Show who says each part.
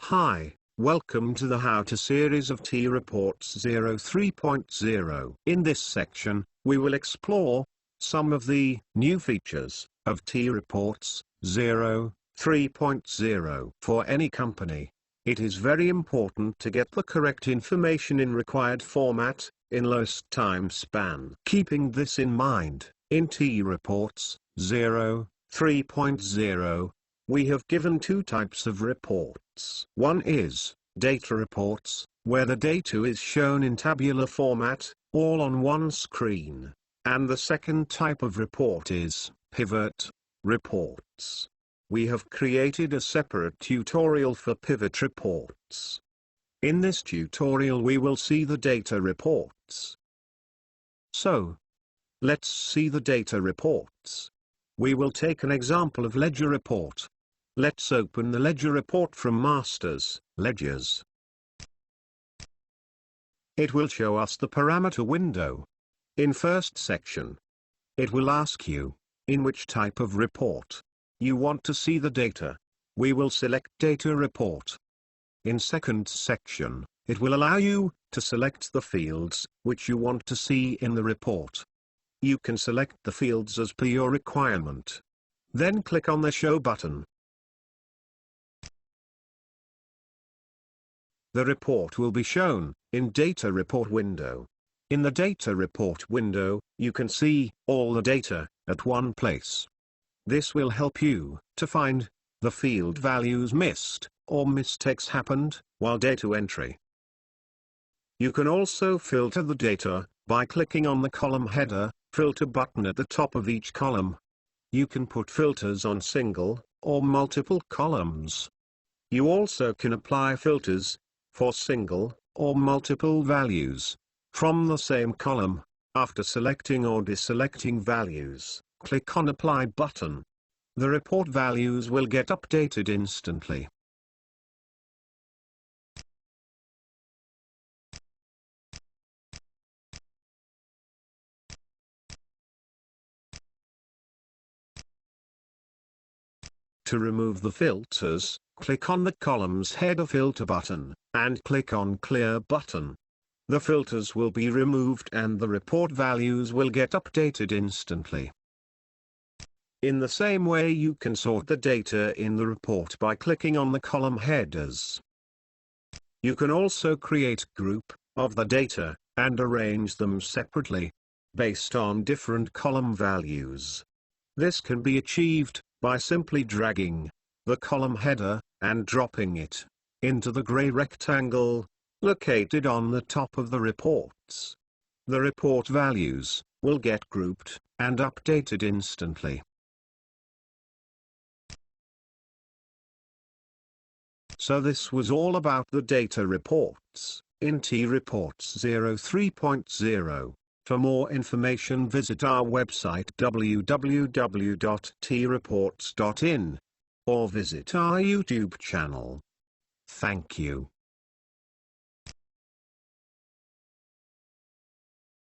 Speaker 1: Hi, welcome to the How To series of TReports 03.0. In this section, we will explore some of the new features of TReports 03.0. For any company, it is very important to get the correct information in required format, in lowest time span. Keeping this in mind, in TReports 03.0, we have given two types of reports. One is data reports, where the data is shown in tabular format, all on one screen. And the second type of report is pivot reports. We have created a separate tutorial for pivot reports. In this tutorial we will see the data reports. So, let's see the data reports. We will take an example of ledger report. Let's open the ledger report from Masters, Ledgers. It will show us the parameter window. In first section, it will ask you, in which type of report you want to see the data. We will select data report. In second section, it will allow you to select the fields which you want to see in the report. You can select the fields as per your requirement. Then click on the Show button. The report will be shown in Data Report window. In the Data Report window, you can see all the data at one place. This will help you to find the field values missed or mistakes happened while data entry. You can also filter the data by clicking on the column header filter button at the top of each column. You can put filters on single or multiple columns. You also can apply filters for single or multiple values from the same column. After selecting or deselecting values, click on Apply button. The report values will get updated instantly. To remove the filters, click on the column's header filter button, and click on Clear button. The filters will be removed and the report values will get updated instantly. In the same way you can sort the data in the report by clicking on the column headers. You can also create a group of the data, and arrange them separately, based on different column values. This can be achieved by simply dragging the column header, and dropping it into the gray rectangle located on the top of the reports. The report values will get grouped and updated instantly. So this was all about the data reports in TReports 03.0. For more information visit our website www.treports.in or visit our YouTube channel. Thank you.